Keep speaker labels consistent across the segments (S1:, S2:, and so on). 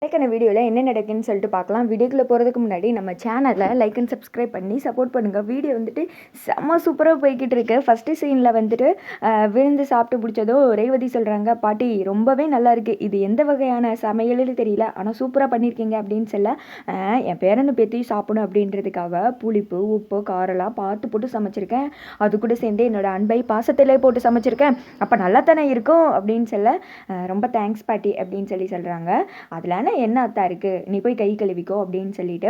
S1: லைக்கான வீடியோவில் என்ன நடக்குன்னு சொல்லிட்டு பார்க்கலாம். வீடியோக்குள்ளே போகிறதுக்கு முன்னாடி நம்ம சேனலை லைக் அண்ட் சப்ஸ்கிரைப் பண்ணி சப்போர்ட் பண்ணுங்கள். வீடியோ வந்துட்டு செம்ம சூப்பராக போய்கிட்டு இருக்கு. ஃபஸ்ட்டு சீனில் வந்துட்டு விருந்து சாப்பிட்டு பிடிச்சதோ ரேவதி சொல்கிறாங்க, பாட்டி ரொம்பவே நல்லா இருக்குது, இது எந்த வகையான சமையல்னு தெரியல, ஆனால் சூப்பராக பண்ணியிருக்கீங்க அப்படின்னு சொல்ல, என் பேரனை பேத்தியும் சாப்பிடணும் அப்படின்றதுக்காக புளிப்பு உப்பு காரெல்லாம் பார்த்து போட்டு சமைச்சிருக்கேன், அது கூட சேர்ந்து என்னோட அன்பை பாசத்திலே போட்டு சமைச்சிருக்கேன், அப்போ நல்லா தானே இருக்கும் அப்படின்னு சொல்ல, ரொம்ப தேங்க்ஸ் பாட்டி அப்படின்னு சொல்கிறாங்க. அதில் என்ன அத்தா இருக்குது, நீ போய் கை கழுவிக்கோ அப்படின்னு சொல்லிட்டு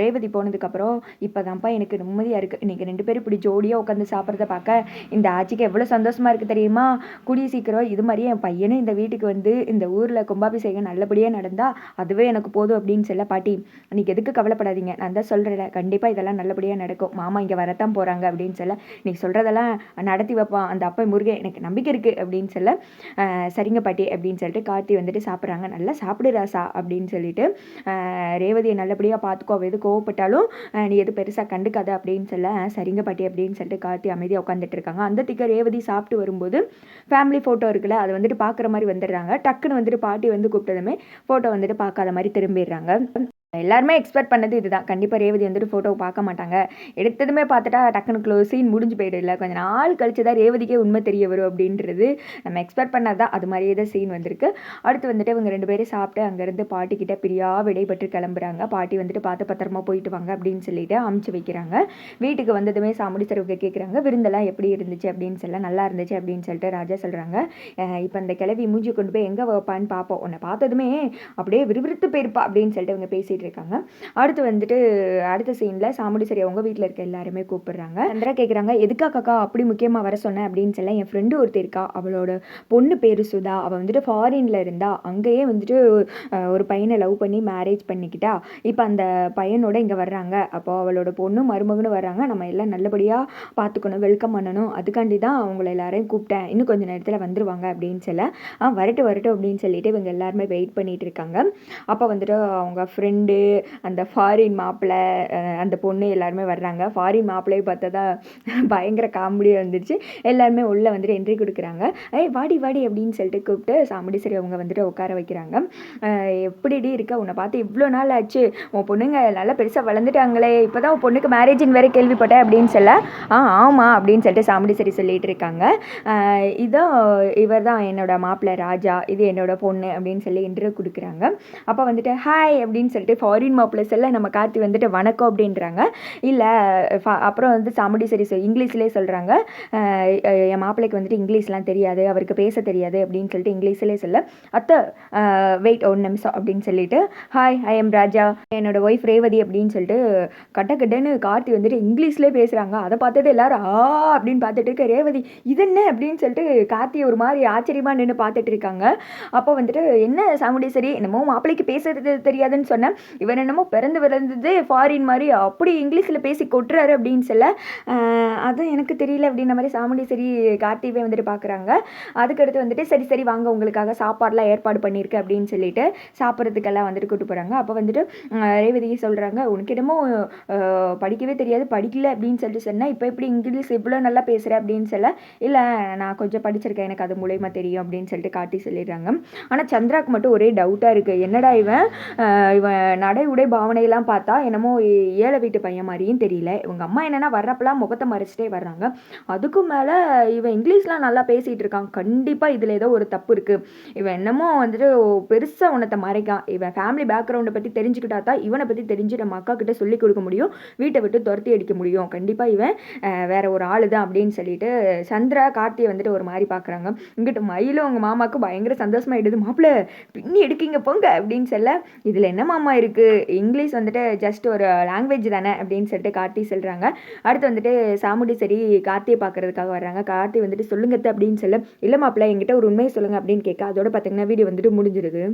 S1: ரேவதி போனதுக்கப்புறம் இப்போ தான்ப்பா எனக்கு நிம்மதியாக இருக்குது, இன்றைக்கி 2 பேரும் இப்படி ஜோடியாக உட்காந்து சாப்பிட்றத பார்க்க இந்த ஆட்சிக்கு எவ்வளோ சந்தோஷமாக இருக்குது தெரியுமா, கூடிய சீக்கிரம் இது மாதிரியே என் பையனும் இந்த வீட்டுக்கு வந்து இந்த ஊரில் கும்பாபிஷேகம் நல்லபடியாக நடந்தால் அதுவே எனக்கு போதும் அப்படின்னு சொல்ல, பாட்டி இன்றைக்கி எதுக்கு கவலைப்படாதீங்க, நான் தான் சொல்கிறேன் கண்டிப்பாக இதெல்லாம் நல்லபடியாக நடக்கும், மாமா இங்கே வரத்தான் போகிறாங்க அப்படின்னு சொல்ல, இன்றைக்கி சொல்கிறதெல்லாம் நடத்தி வைப்பான் அந்த அப்பா முருகன், எனக்கு நம்பிக்கை இருக்குது அப்படின்னு சொல்ல, சரிங்க பாட்டி அப்படின்னு சொல்லிட்டு கார்த்தி வந்துட்டு சாப்பிட்றாங்க. நல்லா சாப்பிடு ராசா அப்படின்னு சொல்லிட்டு ரேவதியை நல்லபடியாக பார்த்துக்கோ, அவள் எது கோவப்பட்டாலும் நீ எது பெருசாக கண்டுக்காத அப்படின்னு சொல்ல, சரிங்க பாட்டி அப்படின்னு சொல்லிட்டு கார்த்தி அமைதியாக உட்காந்துட்டு இருக்காங்க. அந்த திக்க ரேவதி சாப்பிட்டு வரும்போது ஃபேமிலி ஃபோட்டோ இருக்குல்ல, அதை வந்துட்டு பார்க்குற மாதிரி வந்துடுறாங்க. டக்குன்னு வந்துட்டு பாட்டி வந்து கூப்பிட்டதுமே ஃபோட்டோ வந்துட்டு பார்க்காத மாதிரி திரும்பிடுறாங்க. எல்லாருமே எக்ஸ்பெக்ட் பண்ணது இதுதான், கண்டிப்பாக ரேவதி வந்துட்டு ஃபோட்டோ பார்க்க மாட்டாங்க, எடுத்ததுமே பார்த்துட்டா டக்குனு சீன் முடிஞ்சு போயிடல, கொஞ்சம் நாள் கழிச்சு தான் ரேவதிக்கே உண்மை தெரிய வரும் அப்படின்றது நம்ம எக்ஸ்பெக்ட் பண்ணது தான், அது மாதிரியே தான் சீன் வந்திருக்கு. அடுத்து வந்துட்டு இவங்க 2 பேரும் சாப்பிட்டு அங்கேருந்து பாட்டிக்கிட்ட பிரியாக விடைபெற்று கிளம்புறாங்க. பாட்டி வந்துட்டு பார்த்து பத்திரமா போயிட்டு வாங்க அப்படின்னு சொல்லிட்டு அமுச்சு வைக்கிறாங்க. வீட்டுக்கு வந்ததுமே சாமுடி சரவுக்கு கேட்குறாங்க, விருந்தெல்லாம் எப்படி இருந்துச்சு அப்படின்னு சொல்ல, நல்லா இருந்துச்சு அப்படின்னு சொல்லிட்டு ராஜா சொல்கிறாங்க. இப்போ அந்த கிளவி மூஞ்சி கொண்டு போய் எங்கே வைப்பான்னு பார்ப்போம், உன்னை பார்த்ததுமே அப்படியே விறுவிறுத்து போயிருப்பா அப்படின்னு சொல்லிட்டு இவங்க பேசிட்டு இருக்காங்க. அடுத்து வந்துட்டு அடுத்த சீன்ல சாமுடி சரி அவங்க வீட்டில் இருக்க எல்லாருமே கூப்பிடுறாங்க. சந்திரா கேட்குறாங்க, எதுக்கா காக்கா அப்படி முக்கியமாக வர சொன்னேன் அப்படின்னு சொல்ல, என் ஃப்ரெண்டு ஒருத்தர் இருக்கா, அவளோட பொண்ணு பேரு சுதா, அவள் வந்துட்டு ஃபாரின்ல இருந்தா, அங்கேயே வந்துட்டு ஒரு பையனை லவ் பண்ணி மேரேஜ் பண்ணிக்கிட்டா, இப்போ அந்த பையனோட இங்கே வர்றாங்க, அப்போ அவளோட பொண்ணும் மருமகனும் வர்றாங்க, நம்ம எல்லாம் நல்லபடியாக பார்த்துக்கணும், வெல்கம் பண்ணணும், அதுக்காண்டி தான் அவங்கள எல்லாரையும் கூப்பிட்டேன், இன்னும் கொஞ்சம் நேரத்தில் வந்துருவாங்க அப்படின்னு சொல்ல, வரட்டும் வரட்டும் அப்படின்னு சொல்லிட்டு இவங்க எல்லாருமே வெயிட் பண்ணிட்டு இருக்காங்க. அப்போ வந்துட்டு அவங்க ஃப்ரெண்டு அந்த ஃபாரின் மாப்பிள்ளை அந்த பொண்ணு எல்லாருமே வர்றாங்க. ஃபாரின் மாப்பிள்ளையை பார்த்ததா பயங்கர காமெடியாக வந்துடுச்சு. எல்லாருமே உள்ளே வந்துட்டு என்ட்ரி கொடுக்குறாங்க. வாடி வாடி அப்படின்னு சொல்லிட்டு கூப்பிட்டு சாமுடி சரி அவங்க வந்துட்டு உட்கார வைக்கிறாங்க. எப்படிடி இருக்க, உன்னை பார்த்து இவ்வளோ நாள் ஆச்சு, உன் பொண்ணுங்க நல்லா பெருசாக வளர்ந்துட்டாங்களே, இப்போ தான் உன் பொண்ணுக்கு மேரேஜின்னு வேறு கேள்விப்பட்டேன் அப்படின்னு சொல்ல, ஆமாம் அப்படின்னு சொல்லிட்டு சாமுடி சரி சொல்லிட்டு இருக்காங்க. இவர் தான் என்னோட மாப்பிள்ளை ராஜா, இது என்னோட பொண்ணு அப்படின்னு சொல்லி இன்டர்வியூ கொடுக்குறாங்க. அப்போ வந்துட்டு ஹாய் அப்படின்னு சொல்லிட்டு ஃபாரின் மாப்பிள்ளஸ் எல்லாம் நம்ம கார்த்தி வந்துட்டு வணக்கம் அப்படின்றாங்க. இல்லை அப்புறம் வந்து சாமுடி சரி இங்கிலீஷ்லேயே சொல்கிறாங்க, என் மாப்பிள்ளைக்கு வந்துட்டு இங்கிலீஷ்லாம் தெரியாது, அவருக்கு பேச தெரியாது அப்படின்னு சொல்லிட்டு இங்கிலீஷ்லேயே சொல்ல, அத்தை வெயிட் 1 நிமிஷம் அப்படின்னு சொல்லிட்டு, ஹாய் ஐ எம் ராஜா, என்னோட ஒய்ஃப் ரேவதி அப்படின்னு சொல்லிட்டு கட்டன்னு கார்த்தி வந்துட்டு இங்கிலீஷ்லேயே பேசுகிறாங்க. அதை பார்த்தது எல்லாரும் அப்படின்னு பார்த்துட்டு இருக்க, ரேவதி இது என்ன அப்படின்னு சொல்லிட்டு கார்த்தியை ஒரு மாதிரி ஆச்சரியமாக நின்று பார்த்துட்டு இருக்காங்க. அப்போ வந்துட்டு என்ன சாமுடி சரி என்னமோ மாப்பிள்ளைக்கு பேசுறது தெரியாதுன்னு சொன்னேன், இவர் என்னமோ பிறந்து விளந்தது ஃபாரின் மாதிரி அப்படி இங்கிலீஷில் பேசி கொட்டுறாரு அப்படின்னு சொல்ல, அது எனக்கு தெரியல அப்படின்ற மாதிரி சாமுண்டி சரி கார்த்திகை வந்துட்டு பார்க்குறாங்க. அதுக்கடுத்து வந்துட்டு சரி சரி வாங்க உங்களுக்காக சாப்பாடெலாம் ஏற்பாடு பண்ணியிருக்கு அப்படின்னு சொல்லிட்டு சாப்பிட்றதுக்கெல்லாம் வந்துட்டு கூப்பிட்டு போகிறாங்க. அப்போ வந்துட்டு ரேவதிக்கு சொல்கிறாங்க, உனக்கு என்னமோ படிக்கவே தெரியாது, படிக்கல அப்படின்னு சொல்லிட்டு சொன்னேன், இப்போ எப்படி இங்கிலீஷ் இவ்வளோ நல்லா பேசுகிறேன் அப்படின்னு சொல்ல, இல்லை நான் கொஞ்சம் படிச்சிருக்கேன், எனக்கு அது மூலயமா தெரியும் அப்படின்னு சொல்லிட்டு காட்டி சொல்லிடுறாங்க. ஆனால் சந்திராவுக்கு மட்டும் ஒரே டவுட்டாக இருக்குது, என்னடா இவன் நடை உடை பாவனையெல்லாம் பார்த்தா என்னமோ ஏழை வீட்டு பையன் மாதிரியும் தெரியல, இவங்க அம்மா என்னென்னா வர்றப்பெல்லாம் முகத்தை மறைச்சிட்டே வர்றாங்க, அதுக்கும் மேலே இவன் இங்கிலீஷ்லாம் நல்லா பேசிகிட்டு இருக்கான், கண்டிப்பாக இதில் ஏதோ ஒரு தப்பு இருக்குது, இவன் என்னமோ வந்துட்டு பெருசாக உனத்தை மறைக்கான், இவன் ஃபேமிலி பேக்ரவுண்டை பற்றி தெரிஞ்சுக்கிட்டா தான் இவனை பற்றி தெரிஞ்சு நம்ம அக்கா கிட்ட சொல்லிக் கொடுக்க முடியும், வீட்டை விட்டு துரத்தி அடிக்க முடியும், கண்டிப்பாக இவன் வேற ஒரு ஆளு தான் அப்படின்னு சொல்லிட்டு சந்திரா கார்த்தியை வந்துட்டு ஒரு மாதிரி பார்க்குறாங்க. இங்கிட்ட மயிலும் அவங்க மாமாவுக்கு பயங்கர சந்தோஷமாயிடுது, மாப்பிள்ளை பின்னி எடுக்கீங்க போங்க அப்படின்னு சொல்ல, இதில் என்ன மாமா இருக்குது, இங்கிலீஷ் வந்துட்டு ஜஸ்ட் ஒரு லாங்குவேஜ் தானே அப்படின்னு சொல்லிட்டு கார்த்தி சொல்கிறாங்க. அடுத்து வந்துட்டு சாமுடி சரி கார்த்தியை பார்க்குறதுக்காக வர்றாங்க. கார்த்தி வந்துட்டு சொல்லுங்கத்த அப்படின்னு சொல்ல, இல்லை மாப்பிள்ளை என்கிட்ட ஒரு உண்மையை சொல்லுங்கள் அப்படின்னு கேட்க, அதோட பார்த்தீங்கன்னா வீடியோ வந்துட்டு முடிஞ்சிருது.